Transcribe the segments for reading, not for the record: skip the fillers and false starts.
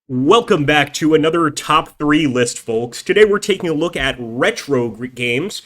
Welcome back to another top 3 list, folks. Today we're taking a look at retro games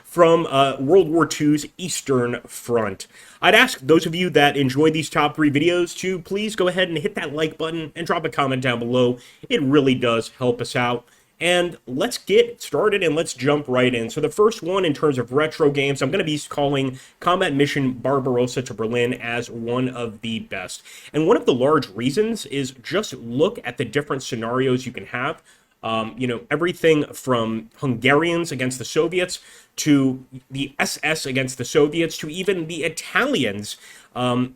from World War II's Eastern Front. I'd ask those of you that enjoy these top 3 videos to please go ahead and hit that like button and drop a comment down below. It really does help us out. And let's get started and let's jump right in. So the first one in terms of retro games, I'm going to be calling Combat Mission Barbarossa to Berlin as one of the best. And one of the large reasons is just look at the different scenarios you can have. Everything from Hungarians against the Soviets to the SS against the Soviets to even the Italians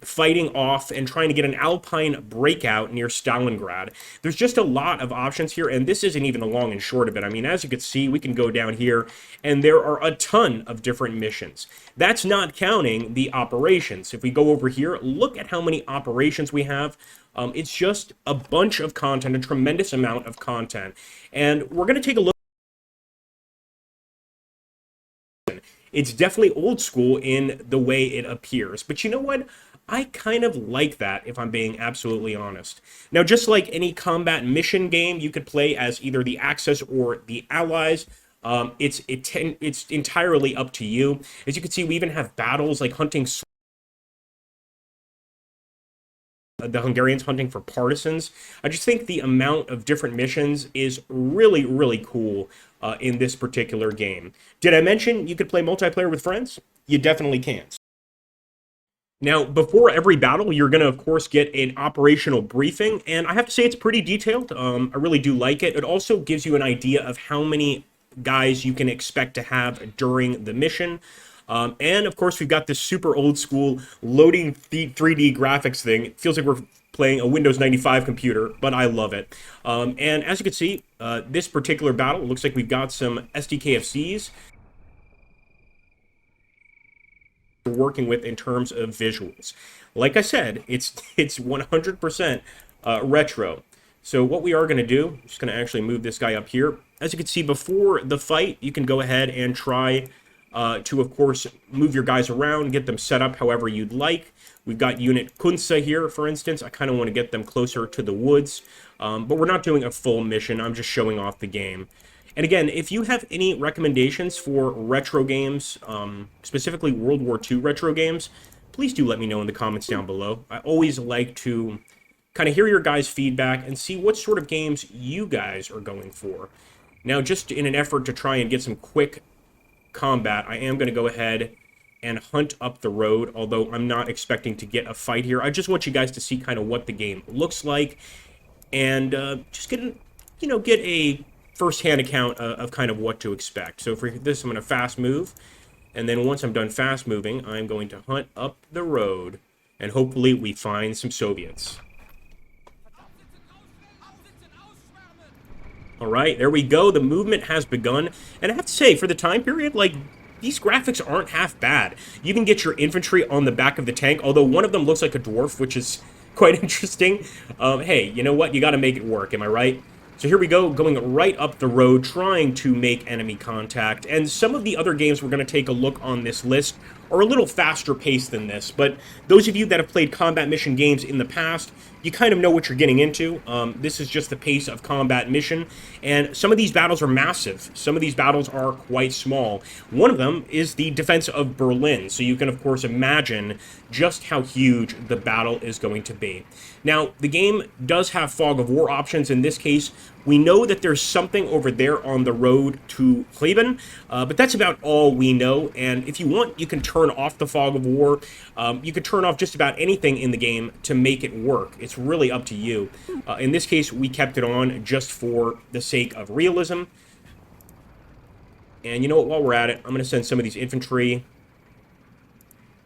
fighting off and trying to get an Alpine breakout near Stalingrad. There's just a lot of options here, and this isn't even the long and short of it. I mean, as you can see, we can go down here, and there are a ton of different missions. That's not counting the operations. If we go over here, look at how many operations we have. It's just a bunch of content, a tremendous amount of content. And we're going to take a look. It's definitely old school in the way it appears. But you know what? I kind of like that, if I'm being absolutely honest. Now, just like any combat mission game, you could play as either the Axis or the Allies. It's entirely up to you. As you can see, we even have battles like hunting the Hungarians hunting for partisans. I just think the amount of different missions is really, really cool in this particular game. Did I mention you could play multiplayer with friends? You definitely can. Now, before every battle, you're going to, of course, get an operational briefing, and I have to say it's pretty detailed. I really do like it. It also gives you an idea of how many guys you can expect to have during the mission. And of course, we've got this super old school loading 3D graphics thing. It feels like we're playing a Windows 95 computer, but I love it. And as you can see, this particular battle looks like we've got some SDKFCs we're working with in terms of visuals. Like I said, it's 100% retro. So what we are going to do, I'm just going to actually move this guy up here. As you can see, before the fight, you can go ahead and try to, of course, move your guys around, get them set up however you'd like. We've got Unit Kunze here, for instance. I kind of want to get them closer to the woods, but we're not doing a full mission. I'm just showing off the game. And again, if you have any recommendations for retro games, specifically World War II retro games, please do let me know in the comments down below. I always like to kind of hear your guys' feedback and see what sort of games you guys are going for. Now, just in an effort to try and get some quick combat, I am going to go ahead and hunt up the road, although I'm not expecting to get a fight here. I just want you guys to see kind of what the game looks like and just get a first-hand account of kind of what to expect. So for this, I'm going to fast move, and then once I'm done fast moving, I'm going to hunt up the road, and hopefully we find some Soviets. All right, there we go. The movement has begun. And I have to say, for the time period, like, these graphics aren't half bad. You can get your infantry on the back of the tank, although one of them looks like a dwarf, which is quite interesting. Hey, you know what? You got to make it work, am I right? So here we go, going right up the road, trying to make enemy contact. And some of the other games we're going to take a look on this list are a little faster paced than this. But those of you that have played combat mission games in the past, you kind of know what you're getting into. This is just the pace of combat mission. And some of these battles are massive. Some of these battles are quite small. One of them is the defense of Berlin. So you can, of course, imagine just how huge the battle is going to be. Now, the game does have fog of war options. In this case, we know that there's something over there on the road to Kleben, but that's about all we know. And if you want, you can turn off the fog of war. You can turn off just about anything in the game to make it work. It's really up to you. In this case, we kept it on just for the sake of realism. And you know what, while we're at it, I'm going to send some of these infantry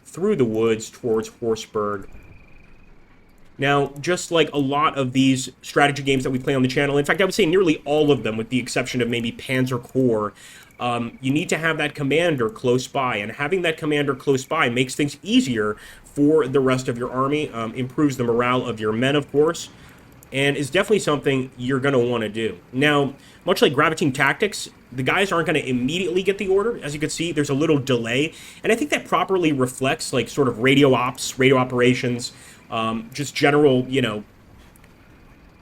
through the woods towards Horseburg. Now, just like a lot of these strategy games that we play on the channel, in fact, I would say nearly all of them, with the exception of maybe Panzer Corps, you need to have that commander close by, and having that commander close by makes things easier for the rest of your army, improves the morale of your men, of course, and is definitely something you're going to want to do. Now, much like Gravity Tactics, the guys aren't going to immediately get the order. As you can see, there's a little delay, and I think that properly reflects, like, sort of radio operations, just general,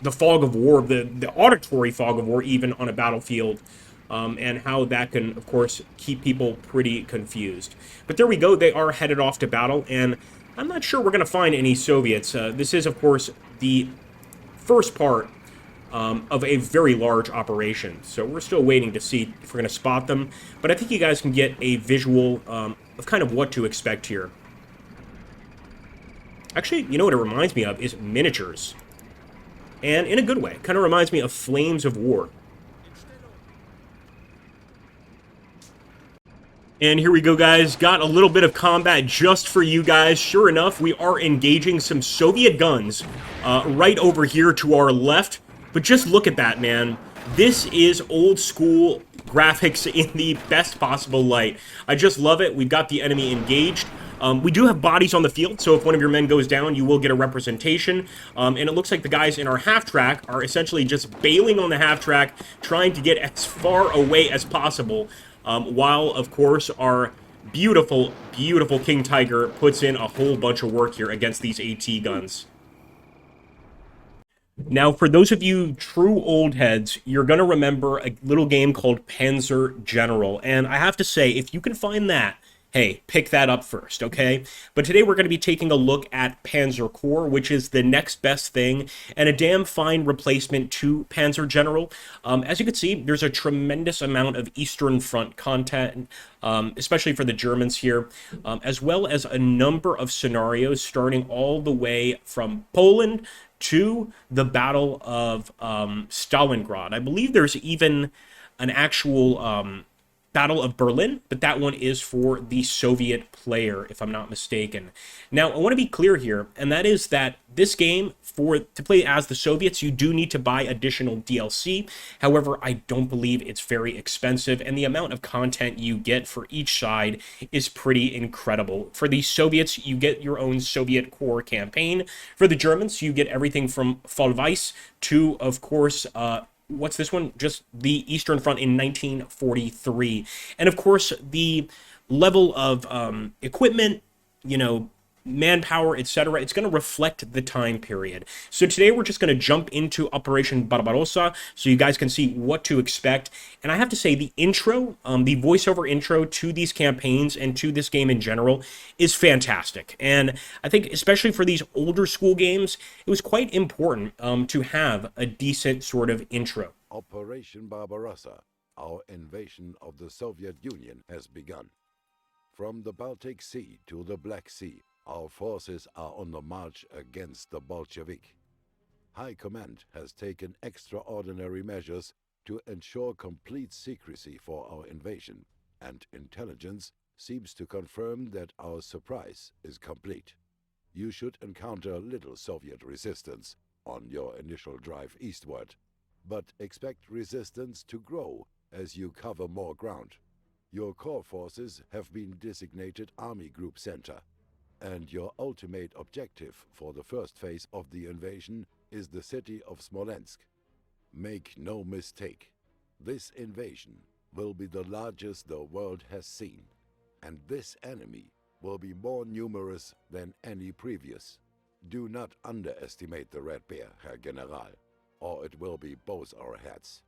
the fog of war, the auditory fog of war, even on a battlefield, and how that can, of course, keep people pretty confused. But there we go. They are headed off to battle, and I'm not sure we're going to find any Soviets. This is, of course, the first part of a very large operation. So we're still waiting to see if we're going to spot them. But I think you guys can get a visual of kind of what to expect here. Actually, you know what it reminds me of is miniatures. And in a good way. Kind of reminds me of Flames of War. And here we go, guys. Got a little bit of combat just for you guys. Sure enough, we are engaging some Soviet guns right over here to our left. But just look at that, man. This is old school graphics in the best possible light. I just love it. We've got the enemy engaged. We do have bodies on the field, so if one of your men goes down, you will get a representation. And it looks like the guys in our half-track are essentially just bailing on the half-track, trying to get as far away as possible, while, of course, our beautiful, beautiful King Tiger puts in a whole bunch of work here against these AT guns. Now, for those of you true old heads, you're going to remember a little game called Panzer General. And I have to say, if you can find that, hey, pick that up first, okay? But today we're going to be taking a look at Panzer Corps, which is the next best thing, and a damn fine replacement to Panzer General. As you can see, there's a tremendous amount of Eastern Front content, especially for the Germans here, as well as a number of scenarios starting all the way from Poland to the Battle of Stalingrad. I believe there's even an actual Battle of Berlin, but that one is for the Soviet player, if I'm not mistaken. Now, I want to be clear here, and that is that this game, to play as the Soviets, you do need to buy additional DLC. However, I don't believe it's very expensive, and the amount of content you get for each side is pretty incredible. For the Soviets, you get your own Soviet Corps campaign. For the Germans, you get everything from Vollweis to, of course, what's this one? Just the Eastern Front in 1943. And of course, the level of equipment, you know, manpower, etc., it's going to reflect the time period. So today we're just going to jump into Operation Barbarossa so you guys can see what to expect. And I have to say the intro, the voiceover intro to these campaigns and to this game in general is fantastic. And I think especially for these older school games, it was quite important to have a decent sort of intro. Operation Barbarossa, our invasion of the Soviet Union, has begun. From the Baltic Sea to the Black Sea, our forces are on the march against the Bolshevik. High Command has taken extraordinary measures to ensure complete secrecy for our invasion, and intelligence seems to confirm that our surprise is complete. You should encounter little Soviet resistance on your initial drive eastward, but expect resistance to grow as you cover more ground. Your core forces have been designated Army Group Center, and your ultimate objective for the first phase of the invasion is the city of Smolensk. Make no mistake, this invasion will be the largest the world has seen, and this enemy will be more numerous than any previous. Do not underestimate the Red Bear, Herr General, or it will be both our heads.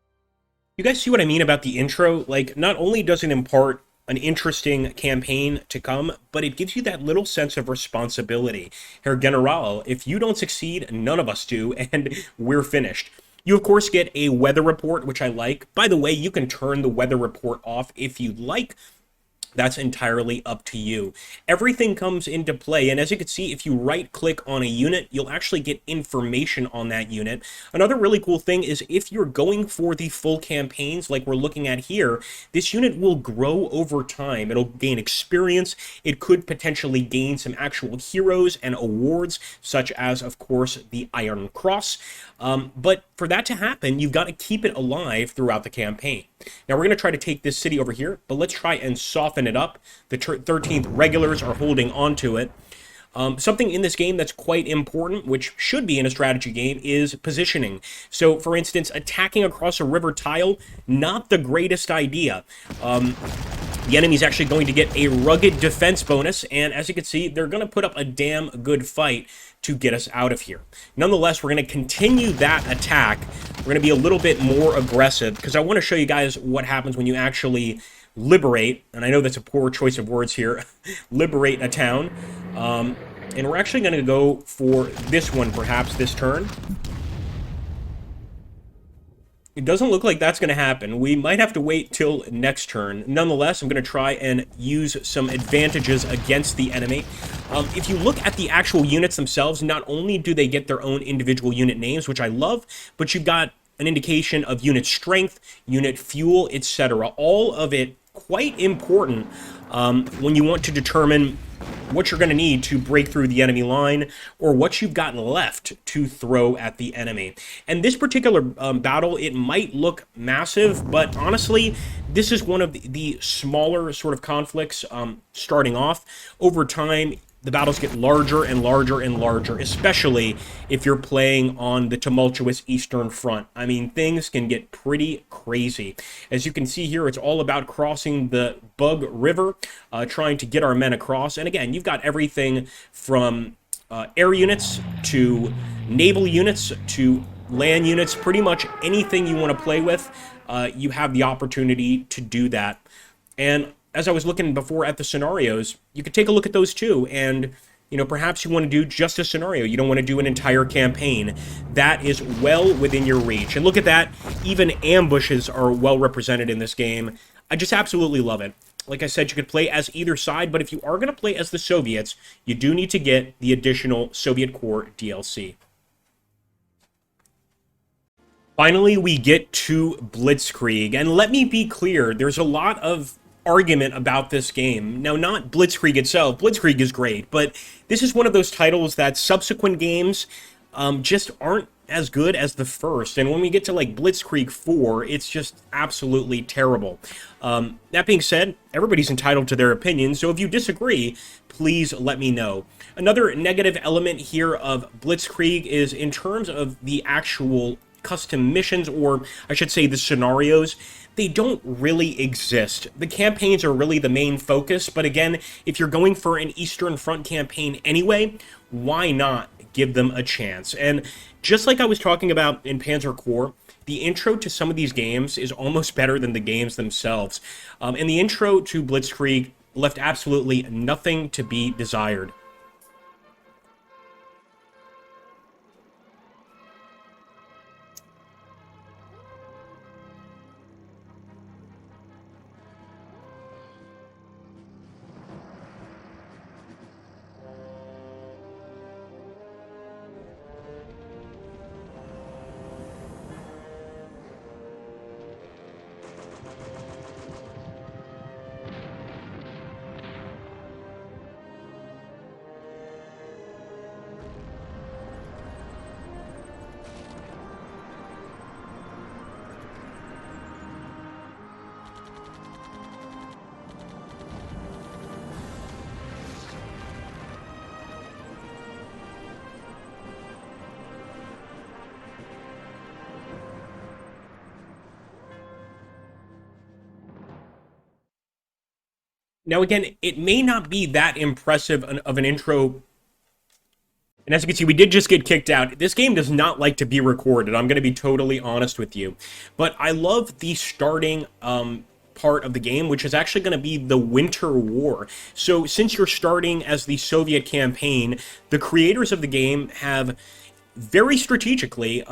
You guys see what I mean about the intro? Like, not only does it impart an interesting campaign to come, but it gives you that little sense of responsibility. Herr General, if you don't succeed, none of us do, and we're finished. You, of course, get a weather report, which I like. By the way, you can turn the weather report off if you'd like. That's entirely up to you. Everything comes into play, and as you can see, if you right-click on a unit, you'll actually get information on that unit. Another really cool thing is if you're going for the full campaigns like we're looking at here, this unit will grow over time. It'll gain experience. It could potentially gain some actual heroes and awards, such as, of course, the Iron Cross. But for that to happen, you've got to keep it alive throughout the campaign. Now, we're going to try to take this city over here, but let's try and soften it up. The 13th regulars are holding on to it. Something in this game that's quite important, which should be in a strategy game, is positioning. So, for instance, attacking across a river tile, not the greatest idea. The enemy's actually going to get a rugged defense bonus, and as you can see, they're going to put up a damn good fight to get us out of here. Nonetheless, we're going to continue that attack. We're going to be a little bit more aggressive, because I want to show you guys what happens when you actually liberate, and I know that's a poor choice of words here, liberate a town. And we're actually going to go for this one, perhaps, this turn. It doesn't look like that's going to happen. We might have to wait till next turn. Nonetheless, I'm going to try and use some advantages against the enemy. If you look at the actual units themselves, not only do they get their own individual unit names, which I love, but you've got an indication of unit strength, unit fuel, etc. All of it quite important when you want to determine what you're going to need to break through the enemy line, or what you've got left to throw at the enemy. And this particular battle, it might look massive, but honestly, this is one of the smaller sort of conflicts starting off. Over time, the battles get larger and larger and larger, especially if you're playing on the tumultuous Eastern Front. I mean, things can get pretty crazy. As you can see here, it's all about crossing the Bug River, trying to get our men across. And again, you've got everything from air units to naval units to land units. Pretty much anything you want to play with, you have the opportunity to do that. And as I was looking before at the scenarios, you could take a look at those too, and perhaps you want to do just a scenario. You don't want to do an entire campaign. That is well within your reach. And look at that, even ambushes are well represented in this game. I just absolutely love it. Like I said, you could play as either side, but if you are going to play as the Soviets, you do need to get the additional Soviet Corps DLC. Finally, we get to Blitzkrieg, and let me be clear, there's a lot of argument about this game. Now, not Blitzkrieg itself. Blitzkrieg is great, but this is one of those titles that subsequent games just aren't as good as the first. And when we get to like Blitzkrieg 4, it's just absolutely terrible. That being said, everybody's entitled to their opinion, so if you disagree, please let me know. Another negative element here of Blitzkrieg is in terms of the actual custom missions, or I should say the scenarios. They don't really exist. The campaigns are really the main focus, but again, if you're going for an Eastern Front campaign anyway, why not give them a chance? And just like I was talking about in Panzer Corps, the intro to some of these games is almost better than the games themselves. And the intro to Blitzkrieg left absolutely nothing to be desired. Now, again, it may not be that impressive of an intro. And as you can see, we did just get kicked out. This game does not like to be recorded. I'm going to be totally honest with you. But I love the starting part of the game, which is actually going to be the Winter War. So since you're starting as the Soviet campaign, the creators of the game have very strategically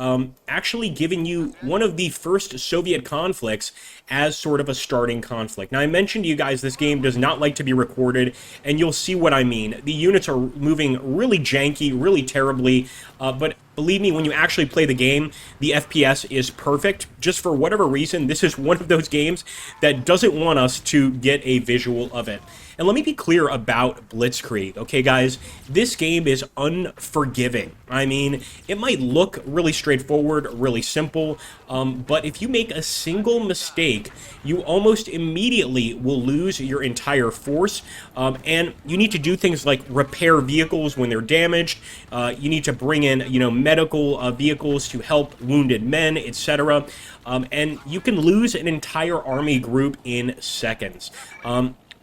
actually given you one of the first Soviet conflicts as sort of a starting conflict. Now, I mentioned to you guys this game does not like to be recorded, and you'll see what I mean. The units are moving really janky, really terribly, but believe me, when you actually play the game, the FPS is perfect. Just for whatever reason, this is one of those games that doesn't want us to get a visual of it. And let me be clear about Blitzkrieg, okay, guys? This game is unforgiving. I mean, it might look really straightforward, really simple, but if you make a single mistake, you almost immediately will lose your entire force, and you need to do things like repair vehicles when they're damaged. You need to bring in, medical vehicles to help wounded men, etc. And you can lose an entire army group in seconds.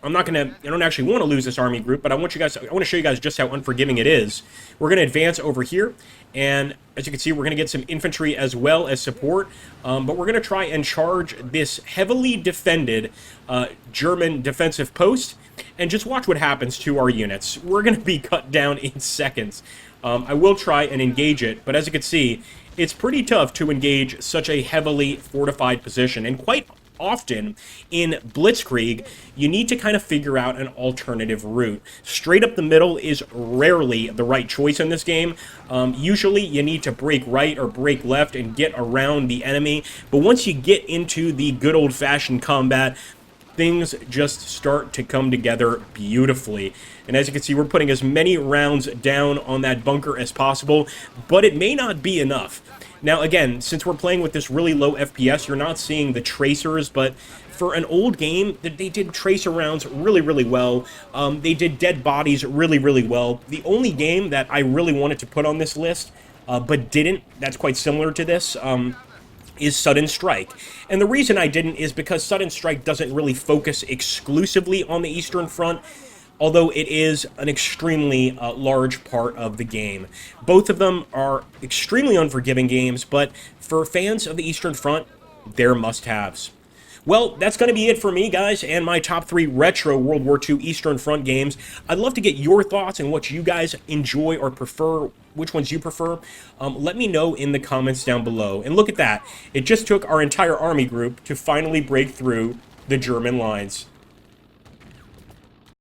I don't actually want to lose this army group, but I want to show you guys just how unforgiving it is. We're going to advance over here, and as you can see, we're going to get some infantry as well as support, but we're going to try and charge this heavily defended German defensive post, and just watch what happens to our units. We're going to be cut down in seconds. I will try and engage it, but as you can see, it's pretty tough to engage such a heavily fortified position, and quite often in Blitzkrieg, you need to kind of figure out an alternative route. Straight up the middle is rarely the right choice in this game. Usually you need to break right or break left and get around the enemy, but once you get into the good old-fashioned combat, things just start to come together beautifully. And as you can see, we're putting as many rounds down on that bunker as possible, but it may not be enough. Now, again, since we're playing with this really low FPS, you're not seeing the tracers, but for an old game, they did tracer rounds really, really well. They did dead bodies really, really well. The only game that I really wanted to put on this list, but didn't, that's quite similar to this, is Sudden Strike. And the reason I didn't is because Sudden Strike doesn't really focus exclusively on the Eastern Front, although it is an extremely large part of the game. Both of them are extremely unforgiving games, but for fans of the Eastern Front, they're must-haves. Well, that's going to be it for me, guys, and my top 3 retro World War II Eastern Front games. I'd love to get your thoughts on what you guys enjoy or prefer, which ones you prefer. Let me know in the comments down below. And look at that. It just took our entire army group to finally break through the German lines.